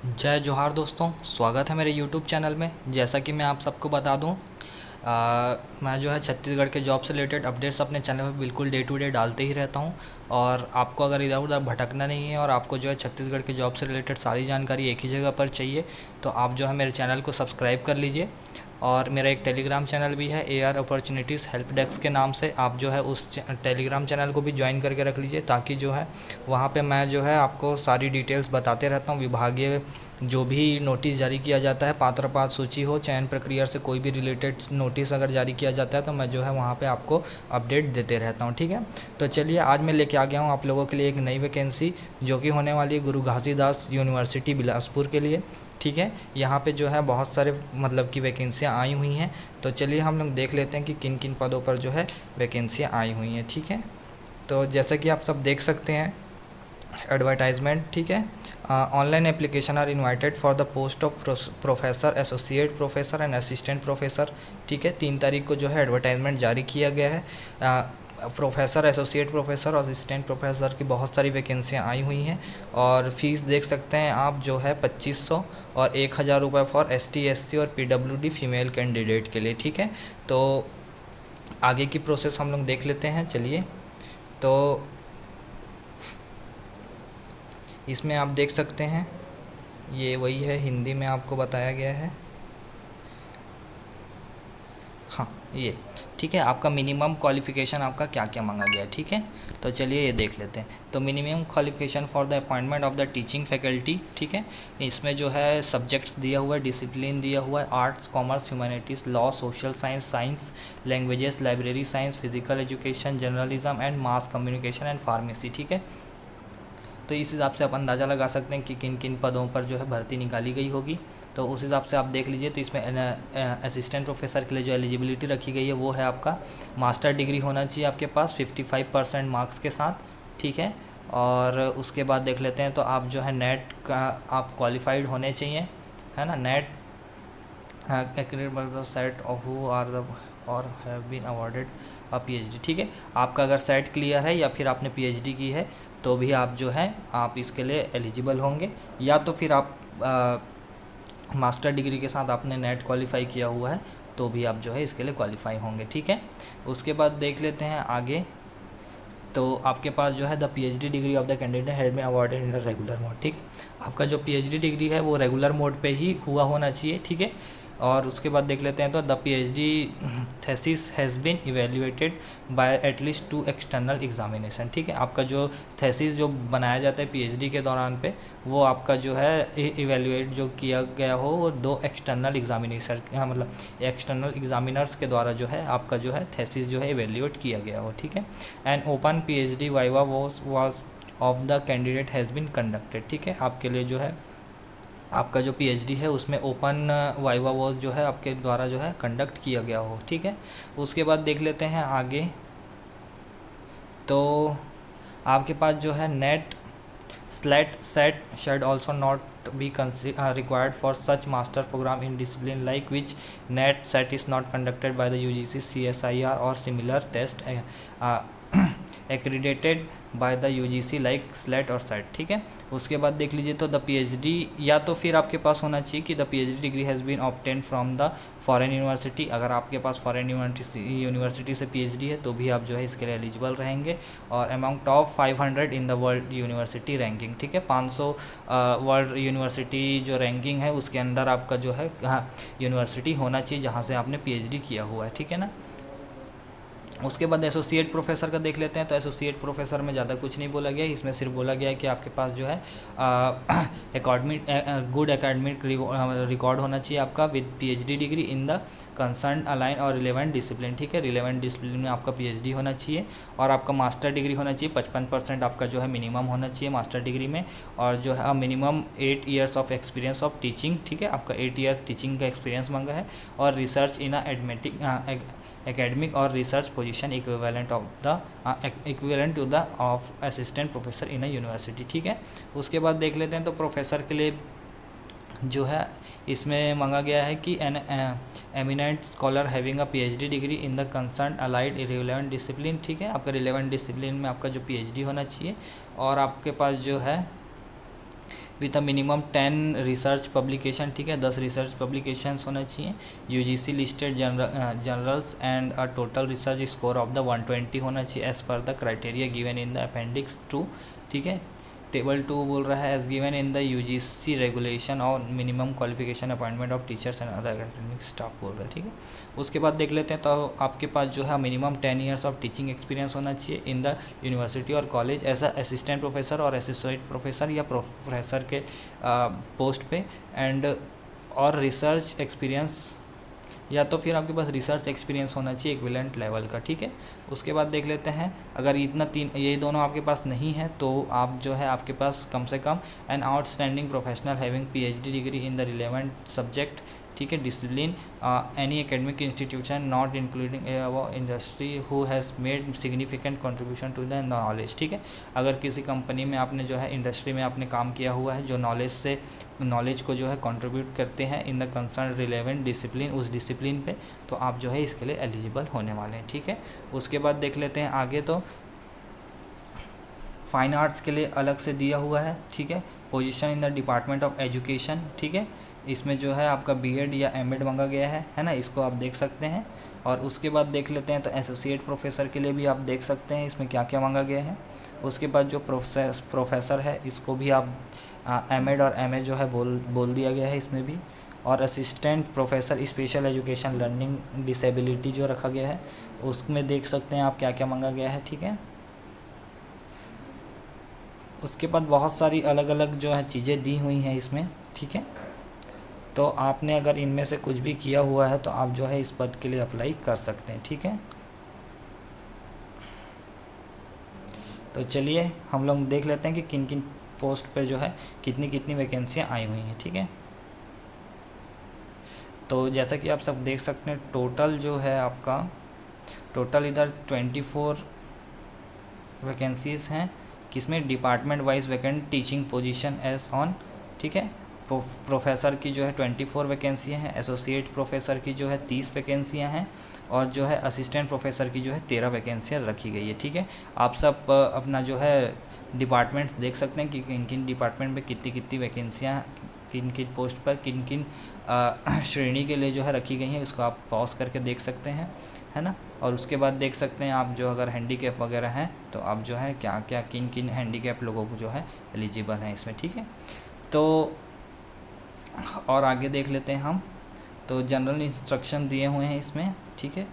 जय जोहार दोस्तों, स्वागत है मेरे यूट्यूब चैनल में। जैसा कि मैं आप सबको बता दूं, मैं जो है छत्तीसगढ़ के जॉब से रिलेटेड अपडेट्स अपने चैनल पर बिल्कुल डे टू डे डालते ही रहता हूं। और आपको अगर इधर उधर भटकना नहीं है और आपको जो है छत्तीसगढ़ के जॉब से रिलेटेड सारी जानकारी एक ही जगह पर चाहिए, तो आप जो है मेरे चैनल को सब्सक्राइब कर लीजिए। और मेरा एक टेलीग्राम चैनल भी है, AR अपॉर्चुनिटीज़ हेल्प डेस्क के नाम से। आप जो है उस टेलीग्राम चैनल को भी ज्वाइन करके रख लीजिए, ताकि जो है वहाँ पे मैं जो है आपको सारी डिटेल्स बताते रहता हूँ। विभागीय जो भी नोटिस जारी किया जाता है, पात्रपात सूची हो, चयन प्रक्रिया से कोई भी रिलेटेड नोटिस अगर जारी किया जाता है, तो मैं जो है वहाँ पे आपको अपडेट देते रहता हूँ। ठीक है, तो चलिए आज मैं लेके आ गया हूँ आप लोगों के लिए एक नई वैकेंसी, जो कि होने वाली है गुरु घासीदास यूनिवर्सिटी बिलासपुर के लिए। ठीक है, यहाँ पे जो है बहुत सारे मतलब कि वैकेंसियाँ आई हुई हैं। तो चलिए हम लोग देख लेते हैं कि किन किन पदों पर जो है वैकेंसियाँ आई हुई हैं। ठीक है, तो जैसा कि आप सब देख सकते हैं एडवर्टाइजमेंट। ठीक है, online application are invited for the post of professor, associate professor and assistant professor. ठीक है, 3 तारीख को जो है एडवर्टाइजमेंट जारी किया गया है। प्रोफेसर, एसोसिएट प्रोफेसर और असिस्टेंट प्रोफेसर की बहुत सारी वैकेंसियाँ आई हुई हैं। और फीस देख सकते हैं आप जो है 2500 और 1000 रुपये फॉर ST SC और PWD फीमेल कैंडिडेट के लिए। ठीक है, तो आगे की प्रोसेस हम लोग देख लेते हैं। चलिए, तो इसमें आप देख सकते हैं ये वही है, हिंदी में आपको बताया गया है। हाँ, ये ठीक है। आपका मिनिमम क्वालिफ़िकेशन आपका क्या क्या मांगा गया है। ठीक है, तो चलिए ये देख लेते हैं। तो minimum qualification for the appointment of the teaching faculty. ठीक है, इसमें जो है सब्जेक्ट्स दिया हुआ है, डिसिप्लिन दिया हुआ है, arts, commerce, humanities, law, social science, science, languages, library science, physical education, journalism and mass communication and pharmacy. ठीक है, तो इस हिसाब से आप अंदाज़ा लगा सकते हैं कि किन किन पदों पर जो है भर्ती निकाली गई होगी। तो उस हिसाब से आप देख लीजिए। तो इसमें असिस्टेंट प्रोफेसर के लिए जो एलिजिबिलिटी रखी गई है वो है आपका मास्टर डिग्री होना चाहिए आपके पास 55% मार्क्स के साथ। ठीक है, और उसके बाद देख लेते हैं। तो आप जो है नेट का आप क्वालिफाइड होने चाहिए, है ना। Net accredited by the set of who are the और हैव बीन अवॉर्डेड PhD। ठीक है, आपका अगर सेट क्लियर है या फिर आपने PhD की है, तो भी आप जो है आप इसके लिए एलिजिबल होंगे। या तो फिर आप मास्टर डिग्री के साथ आपने नेट क्वालिफाई किया हुआ है, तो भी आप जो है इसके लिए क्वालिफाई होंगे। ठीक है, उसके बाद देख लेते हैं आगे। तो आपके पास जो है the PhD degree of the candidate had been awarded in the regular mode. ठीक है, आपका जो PhD डिग्री है वो रेगुलर मोड पे ही हुआ होना चाहिए। ठीक है, और उसके बाद देख लेते हैं। तो the PhD thesis has been evaluated by at least 2 external examination. ठीक है, आपका जो थेसिस जो बनाया जाता है PhD के दौरान पे, वो आपका जो है इवेल्युएट जो किया गया हो वो 2 एक्सटर्नल एग्जामिनेशन, मतलब एक्सटर्नल एग्जामिनर्स के द्वारा जो है आपका जो है थेसिस जो है इवेल्युएट किया गया हो। ठीक है, and open PhD viva was of the candidate has been conducted. ठीक है, आपके लिए जो है आपका जो PhD है उसमें ओपन वाइवा वॉज जो है आपके द्वारा जो है कंडक्ट किया गया हो। ठीक है, उसके बाद देख लेते हैं आगे। तो आपके पास जो है NET SLET SET shall also not be required for such master program in discipline like which NET SET is not conducted by the UGC CSIR और similar test accredited by the UGC like SLET और SET. ठीक है, उसके बाद देख लीजिए। तो the PhD या तो फिर आपके पास होना चाहिए कि the PhD degree has been obtain from the foreign university. अगर आपके पास फॉरेन यूनिवर्सिटी से PhD है तो भी आप जो है इसके लिए एलिजिबल रहेंगे। और among top 500 in the world university ranking. ठीक है, 500 वर्ल्ड यूनिवर्सिटी जो रैंकिंग है उसके अंदर आपका जो है यूनिवर्सिटी होना चाहिए जहाँ से आपने PhD किया हुआ है। ठीक है ना। उसके बाद एसोसिएट प्रोफेसर का देख लेते हैं। तो एसोसिएट प्रोफेसर में ज़्यादा कुछ नहीं बोला गया, इसमें सिर्फ बोला गया है कि आपके पास जो है एकेडमिक गुड एकेडमिक रिकॉर्ड होना चाहिए आपका with PhD degree in the concern align और रिलेवेंट डिसिप्लिन। ठीक है, रिलेवेंट डिसिप्लिन में आपका PhD होना चाहिए और आपका मास्टर डिग्री होना चाहिए। 55% आपका जो है मिनिमम होना चाहिए मास्टर डिग्री में। और जो है minimum 8 years of experience of teaching. ठीक है, आपका 8 ईयर टीचिंग का एक्सपीरियंस मांगा है। और रिसर्च इन एकेडमिक और research position equivalent to the of assistant professor in a university. ठीक है, उसके बाद देख लेते हैं। तो प्रोफेसर के लिए जो है इसमें मांगा गया है कि an eminent scholar having a PhD degree in the concern allied relevant discipline. ठीक है, आपका रिलेवेंट डिसिप्लिन में आपका जो PhD होना चाहिए। और आपके पास जो है with a minimum 10 research publication, ठीक है, 10 रिसर्च पब्लिकेशंस होना चाहिए, UGC listed journals and a total research score of the 120 होना चाहिए as per the criteria given in the appendix 2, ठीक है। टेबल 2 बोल रहा है as given in the UGC regulation और minimum qualification appointment of teachers and other academic staff बोल रहा है, ठीक है। उसके बाद देख लेते हैं, तो आपके पास जो है minimum 10 years of teaching experience होना चाहिए इन द यूनिवर्सिटी और college as a assistant professor और एसोसिएट प्रोफेसर या प्रोफेसर के पोस्ट पे, एंड और रिसर्च एक्सपीरियंस, या तो फिर आपके पास रिसर्च एक्सपीरियंस होना चाहिए इक्विवेलेंट लेवल का, ठीक है। उसके बाद देख लेते हैं, अगर इतना ये दोनों आपके पास नहीं है तो आप जो है आपके पास कम से कम an outstanding professional having PhD degree in the relevant subject, ठीक है, discipline, any academic institution not including industry who has made significant contribution to the knowledge, ठीक है। अगर किसी कंपनी में आपने जो है इंडस्ट्री में आपने काम किया हुआ है जो नॉलेज को जो है कंट्रीब्यूट करते हैं in the concern relevant discipline, उस डिसिप्लिन पे, तो आप जो है इसके लिए एलिजिबल होने वाले हैं, ठीक है। उसके बाद देख लेते हैं आगे, तो फाइन आर्ट्स के लिए अलग से दिया हुआ है, ठीक है, position in the department of education, ठीक है, इसमें जो है आपका बीएड या एमएड मांगा गया है ना, इसको आप देख सकते हैं। और उसके बाद देख लेते हैं, तो एसोसिएट प्रोफेसर के लिए भी आप देख सकते हैं इसमें क्या क्या मांगा गया है। उसके बाद जो प्रोफेसर है इसको भी आप एमएड और एमए जो है बोल दिया गया है इसमें भी। और assistant professor special education learning disability जो रखा गया है उसमें देख सकते हैं आप क्या क्या मांगा गया है, ठीक है। उसके बाद बहुत सारी अलग अलग जो है चीज़ें दी हुई हैं इसमें, ठीक है। तो आपने अगर इनमें से कुछ भी किया हुआ है तो आप जो है इस पद के लिए अप्लाई कर सकते हैं, ठीक है। तो चलिए हम लोग देख लेते हैं कि किन किन पोस्ट पर जो है कितनी कितनी वैकेंसियाँ आई हुई हैं, ठीक है। तो जैसा कि आप सब देख सकते हैं, टोटल जो है आपका टोटल इधर 24 वैकेंसीज़ हैं, किसमें department wise vacant teaching position as on, ठीक है। प्रोफेसर की जो है 24 वैकेंसियाँ हैं, एसोसिएट प्रोफेसर की जो है 30 वैकेंसियाँ हैं, और जो है असिस्टेंट प्रोफेसर की जो है 13 वैकेंसियाँ रखी गई है, ठीक है। आप सब अपना जो है डिपार्टमेंट्स देख सकते हैं कि किन किन डिपार्टमेंट में कितनी कितनी वैकेंसियाँ किन किन पोस्ट पर किन किन श्रेणी के लिए जो है रखी गई हैं, इसको आप पॉज करके देख सकते हैं, है ना। और उसके बाद देख सकते हैं आप जो अगर हैंडीकैप वगैरह हैं तो आप जो है क्या क्या किन किन हैंडीकैप लोगों को जो है एलिजिबल हैं इसमें, ठीक है। तो और आगे देख लेते हैं हम, तो जनरल इंस्ट्रक्शन दिए हुए हैं इसमें, ठीक है।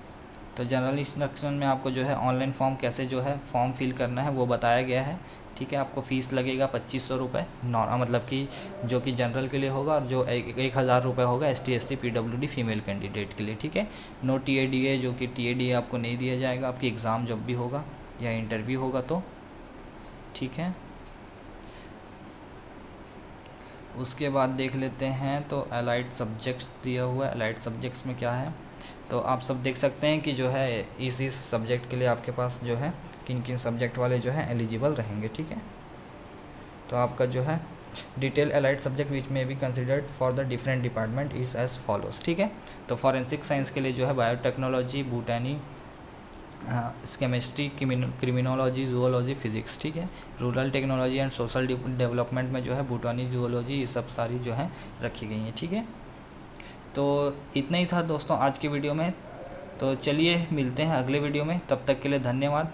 तो जनरल इंस्ट्रक्शन में आपको जो है ऑनलाइन फॉर्म कैसे जो है फॉर्म फिल करना है वो बताया गया है, ठीक है। आपको फ़ीस लगेगा 2500 रुपये, मतलब कि जो कि जनरल के लिए होगा, और जो 1000 रुपये होगा ST SC PWD female candidate के लिए, ठीक है। नो TADA, जो कि TADA आपको नहीं दिया जाएगा आपकी एग्ज़ाम जब भी होगा या इंटरव्यू होगा तो, ठीक है। उसके बाद देख लेते हैं, तो अलाइड सब्जेक्ट्स दिया हुआ है। अलाइड सब्जेक्ट्स में क्या है, तो आप सब देख सकते हैं कि जो है इस सब्जेक्ट के लिए आपके पास जो है किन किन सब्जेक्ट वाले जो है एलिजिबल रहेंगे, ठीक है। तो आपका जो है detail allied subject which may be considered for the different department is as follows, ठीक है। तो फॉरेंसिक साइंस के लिए जो है biotechnology, botany, chemistry, criminology, zoology, physics, ठीक है। Rural technology and social development में जो है बॉटनी, जूलॉजी, ये सब सारी जो है रखी गई हैं, ठीक है। तो इतना ही था दोस्तों आज की वीडियो में। तो चलिए मिलते हैं अगले वीडियो में, तब तक के लिए धन्यवाद।